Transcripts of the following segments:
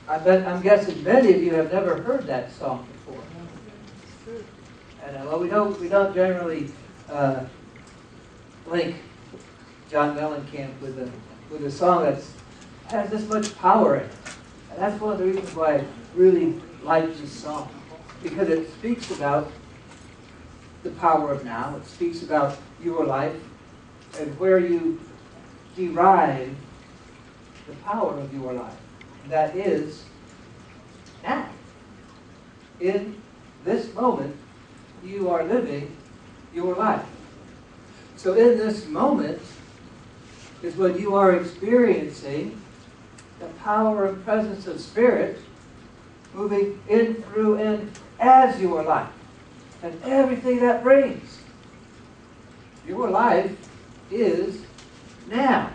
I'm guessing many of you have never heard that song before. And well, we don't generally link John Mellencamp with a song that has this much power in it. And that's one of the reasons why I really like this song, because it speaks about the power of now. It speaks about your life and where you derive the power of your life. That is now. In this moment, you are living your life. So in this moment is when you are experiencing the power and presence of Spirit moving in, through, and as your life. And everything that brings. Your life is now.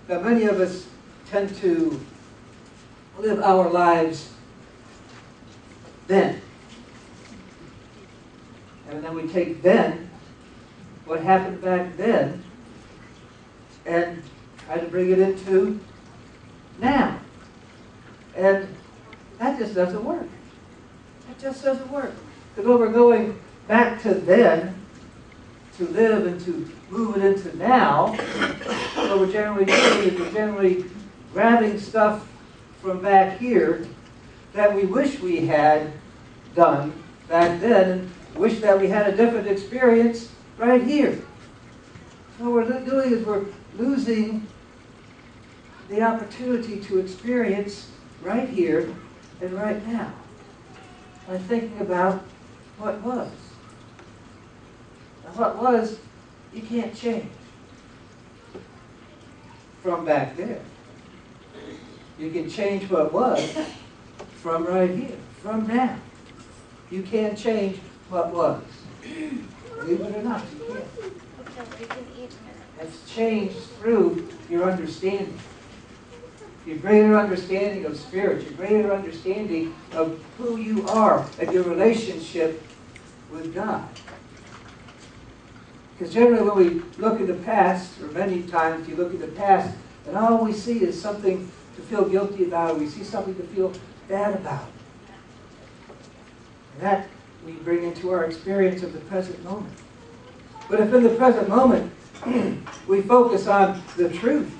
Now many of us tend to live our lives then. And then we take then, what happened back then, and try to bring it into now. And that just doesn't work. It just doesn't work. Because when we're going back to then, to live and to move it into now, what we're generally doing is we're generally grabbing stuff from back here that we wish we had done back then and wish that we had a different experience right here. So what we're doing is we're losing the opportunity to experience right here and right now by thinking about what was. And what was, you can't change from back there. You can change what was from right here, from now. You can't change what was. Believe it or not, you can't. It's changed through your understanding. Your greater understanding of Spirit, your greater understanding of who you are and your relationship with God. Because generally when we look at the past, or many times you look at the past, and all we see is something to feel guilty about, or we see something to feel bad about. And that we bring into our experience of the present moment. But if in the present moment we focus on the truth,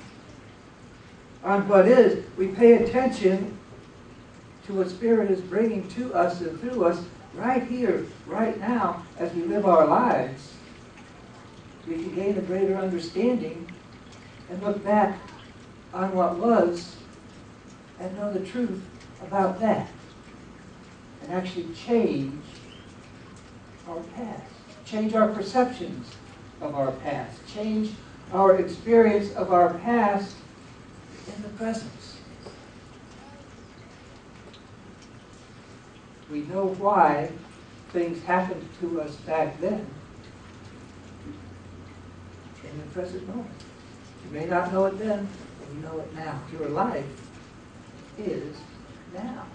on what is, we pay attention to what Spirit is bringing to us and through us right here, right now, as we live our lives, we can gain a greater understanding and look back on what was and know the truth about that. And actually change our past. Change our perceptions of our past. Change our experience of our past in the presence. We know why things happened to us back then in the present moment. You may not know it then, but you know it now. Your life is now.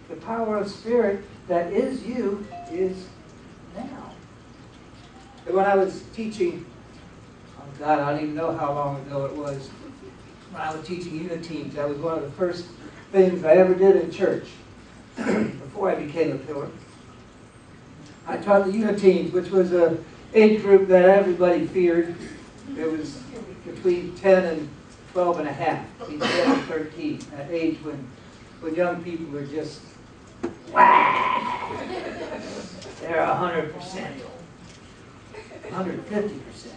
The power of Spirit that is you is now. And when I was teaching, oh God, I don't even know how long ago it was, when I was teaching unit teams, that was one of the first things I ever did in church before I became a pillar. I taught the unit teams, which was an age group that everybody feared. It was between 10 and 12 and a half, between 10 and 13, that age when young people were just, wah! They're 100%, 150%.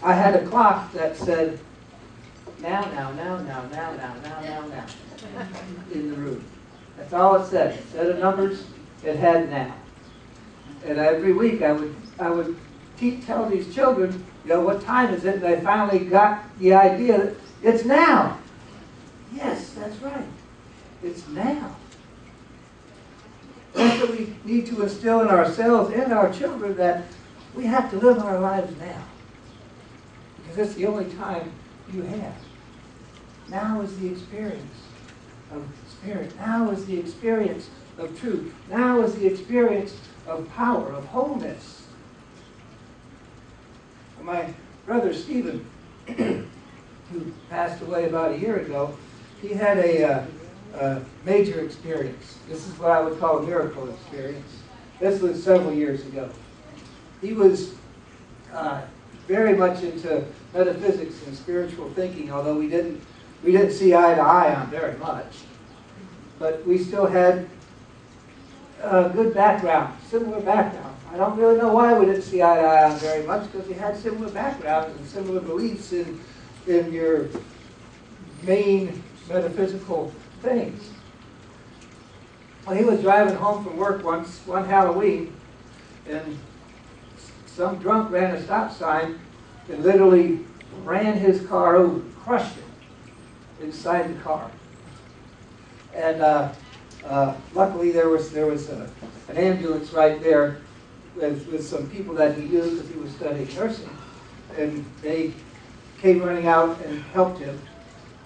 I had a clock that said, now, in the room. That's all it said. Instead of numbers, it had now. And every week I would tell these children, you know, what time is it? And they finally got the idea that it's now. Yes, that's right. It's now. That's what we need to instill in ourselves and our children, that we have to live our lives now. Because it's the only time you have. Now is the experience of Spirit. Now is the experience of truth. Now is the experience of power, of wholeness. My brother Stephen who passed away about a year ago, he had a major experience. This is what I would call a miracle experience. This was several years ago. He was very much into metaphysics and spiritual thinking, although we didn't see eye to eye on very much. But we still had a good background, similar background. I don't really know why we didn't see eye to eye on very much, because we had similar backgrounds and similar beliefs in your main metaphysical things. Well, he was driving home from work one Halloween, and some drunk ran a stop sign and literally ran his car over, crushed it inside the car. And luckily there was an ambulance right there with some people that he knew because he was studying nursing, and they came running out and helped him,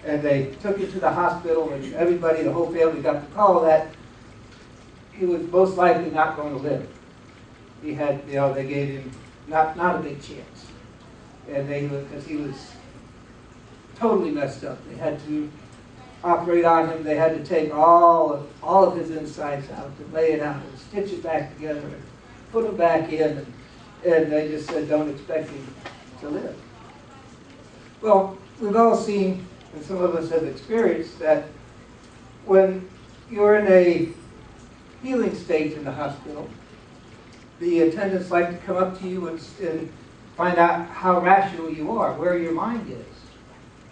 and they took him to the hospital, and everybody, the whole family, got the call that he was most likely not going to live. He had, they gave him not a big chance, and because he was totally messed up. They had to operate on him. They had to take all of his insides out and lay it out and stitch it back together and put him back in, and they just said, don't expect him to live. Well, we've all seen, and some of us have experienced, that when you're in a healing state in the hospital, the attendants like to come up to you and find out how rational you are, where your mind is.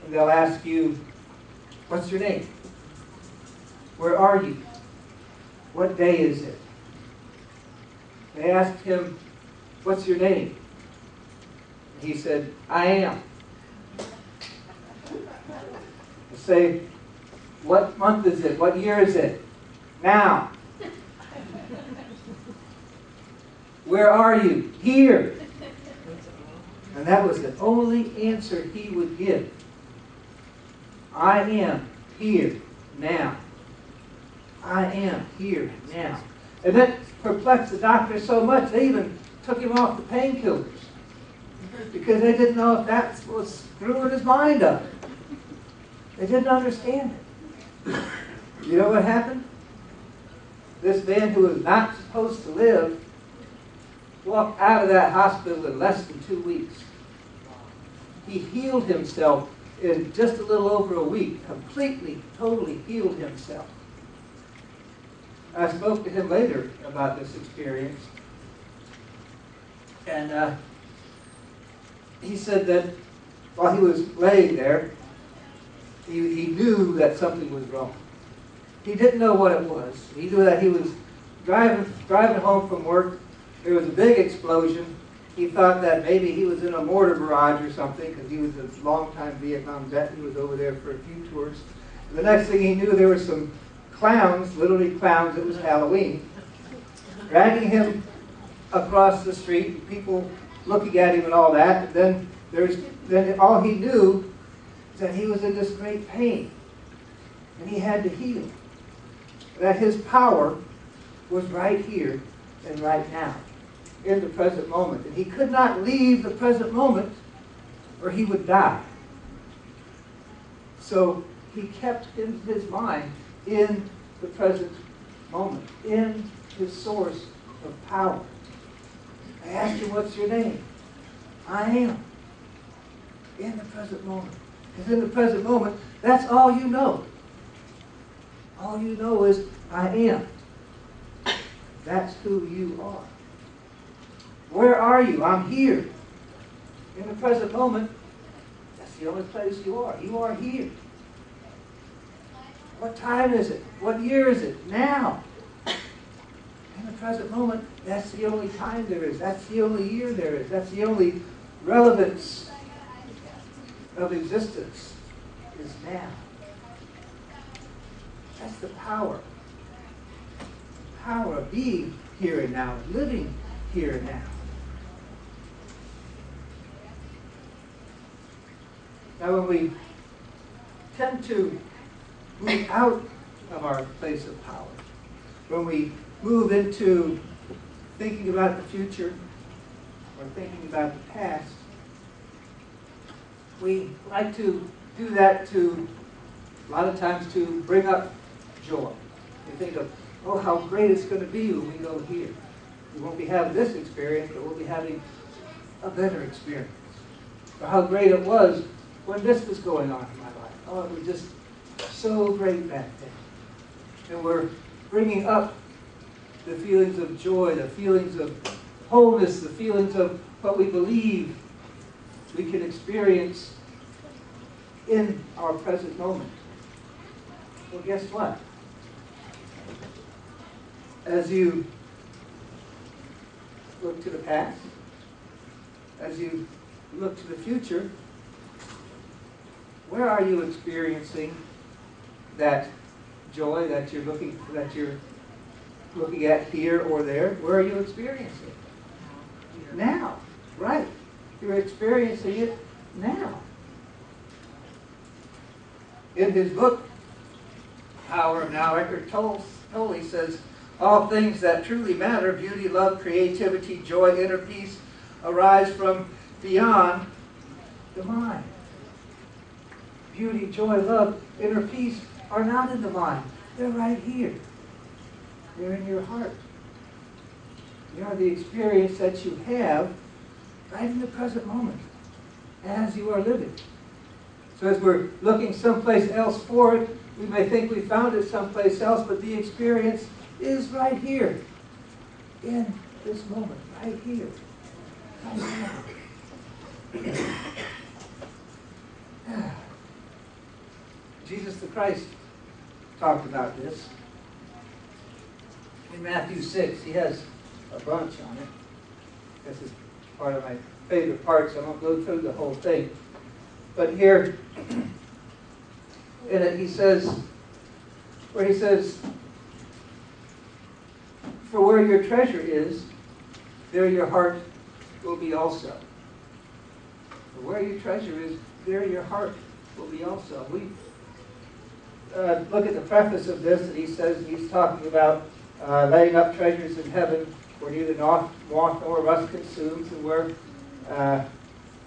And they'll ask you, what's your name? Where are you? What day is it? They asked him, what's your name? And he said, I am. They say, what month is it? What year is it? Now. Where are you? Here. And that was the only answer he would give. I am here now. I am here now. And that perplexed the doctor so much, they even took him off the painkillers, because they didn't know if that was screwing his mind up. They didn't understand it. You know what happened? This man who was not supposed to live walked out of that hospital in less than 2 weeks. He healed himself in just a little over a week, completely, totally healed himself. I spoke to him later about this experience, and he said that while he was laying there, he knew that something was wrong. He didn't know what it was. He knew that he was driving home from work. There was a big explosion. He thought that maybe he was in a mortar barrage or something, because he was a long-time Vietnam vet. He was over there for a few tours. And the next thing he knew, there were some clowns, literally clowns, it was Halloween, dragging him across the street, and people looking at him and all that. And then all he knew is that he was in this great pain, and he had to heal. That his power was right here and right now, in the present moment. And he could not leave the present moment or he would die. So he kept his mind in the present moment, in his source of power. I asked him, what's your name? I am. In the present moment. Because in the present moment, that's all you know. All you know is, I am. That's who you are. Where are you? I'm here. In the present moment, that's the only place you are. You are here. What time is it? What year is it? Now. In the present moment, that's the only time there is. That's the only year there is. That's the only relevance of existence is now. That's the power. The power of being here and now, living here and now. Now when we tend to move out of our place of power, when we move into thinking about the future or thinking about the past, we like to do that a lot of times to bring up joy. You think of, oh, how great it's going to be when we go here. We won't be having this experience, but we'll be having a better experience. Or how great it was when this was going on in my life. Oh, it was just so great back then. And we're bringing up the feelings of joy, the feelings of wholeness, the feelings of what we believe we can experience in our present moment. Well, guess what? As you look to the past, as you look to the future, where are you experiencing that joy that you're looking at here or there? Where are you experiencing it? Now, right? You're experiencing it now. In his book, Power of Now, Eckhart Tolle says, all things that truly matter, beauty, love, creativity, joy, inner peace, arise from beyond the mind. Beauty, joy, love, inner peace are not in the mind. They're right here. They're in your heart. They are the experience that you have right in the present moment as you are living. So as we're looking someplace else for it, we may think we found it someplace else, but the experience is right here, in this moment, right here, right now. Jesus the Christ talked about this. In Matthew 6, he has a bunch on it. This is part of my favorite part, so I won't go through the whole thing. But here, in it, he says, for where your treasure is, there your heart will be also. For where your treasure is, there your heart will be also. We look at the preface of this, and he says, he's talking about laying up treasures in heaven where neither moth nor rust consumes, and where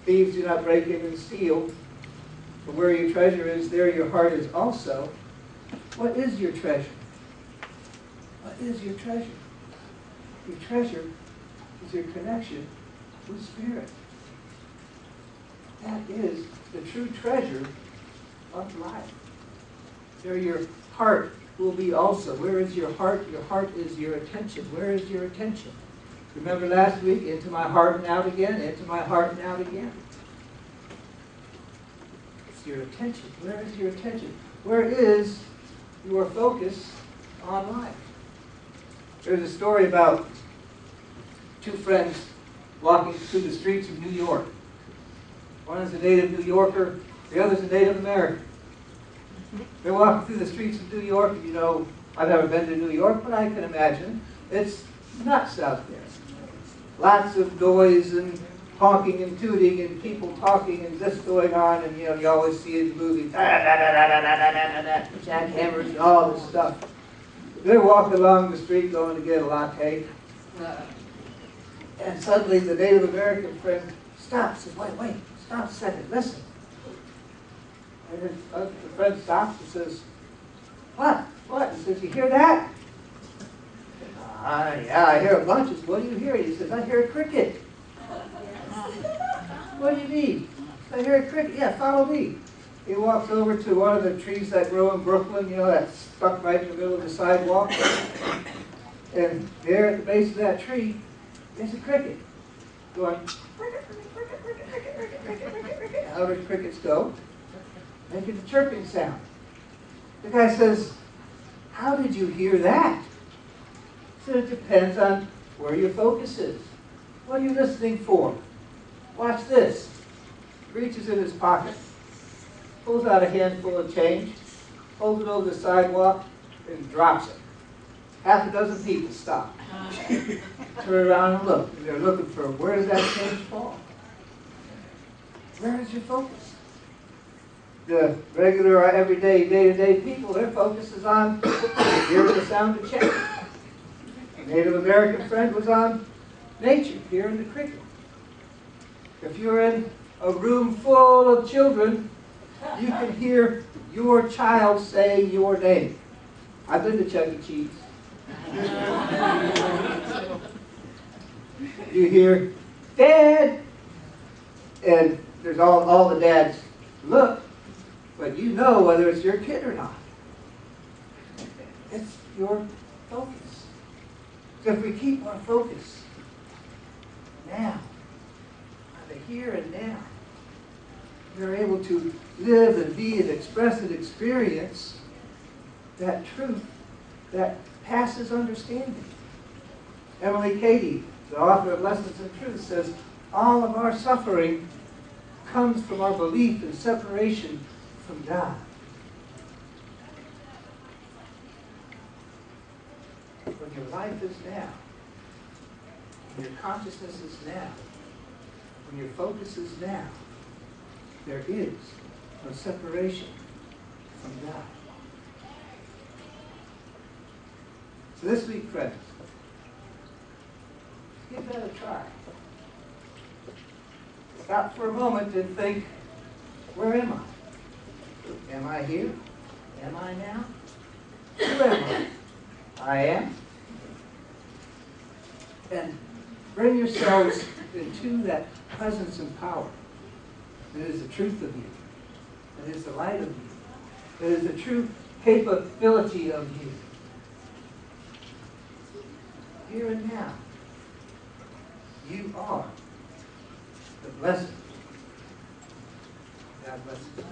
thieves do not break in and steal. For where your treasure is, there your heart is also. What is your treasure? What is your treasure? Your treasure is your connection with Spirit. That is the true treasure of life. There your heart will be also. Where is your heart? Your heart is your attention. Where is your attention? Remember last week, into my heart and out again, into my heart and out again. It's your attention. Where is your attention? Where is your focus on life? There's a story about two friends walking through the streets of New York. One is a native New Yorker, the other is a Native American. They're walking through the streets of New York, and you know, I've never been to New York, but I can imagine it's nuts out there. Lots of noise and honking and tooting and people talking and this going on, and you know, you always see in the movies, jackhammers and all this stuff. They're walking along the street going to get a latte, and suddenly the Native American friend stops and says, wait, stop a second, listen. And the friend stops and says, what? He says, you hear that? Yeah, I hear a bunch. He says, what do you hear? He says, I hear a cricket. What do you mean? I hear a cricket. Yeah, follow me. He walks over to one of the trees that grow in Brooklyn, you know, that's stuck right in the middle of the sidewalk. And there at the base of that tree is a cricket going, how do crickets go? Making a chirping sound. The guy says, how did you hear that? He said, it depends on where your focus is. What are you listening for? Watch this. Reaches in his pocket, pulls out a handful of change, holds it over the sidewalk, and drops it. Half a dozen people stop. Turn around and look. And they're looking for, where does that change fall? Where is your focus? The regular, everyday, day-to-day people, their focus is on hearing the sound of change. A Native American friend was on nature, hearing the cricket. If you're in a room full of children You can hear your child say your name. I've been to Chuck E. Cheese. You hear, Dad! And there's all the dads look, but you know whether it's your kid or not. It's your focus. So if we keep our focus now, on the here and now, we're able to live and be and express and experience that truth that passes understanding. Emily Cady, the author of Lessons in Truth, says, all of our suffering comes from our belief in separation from God. When your life is now, when your consciousness is now, when your focus is now, there is no separation from God. So this week, friends, give that a try. Stop for a moment and think, where am I? Am I here? Am I now? Who am I? I am. And bring yourselves into that presence and power that is the truth of you, that is the light of you, that is the true capability of you. Here and now, you are the blessed. God bless you.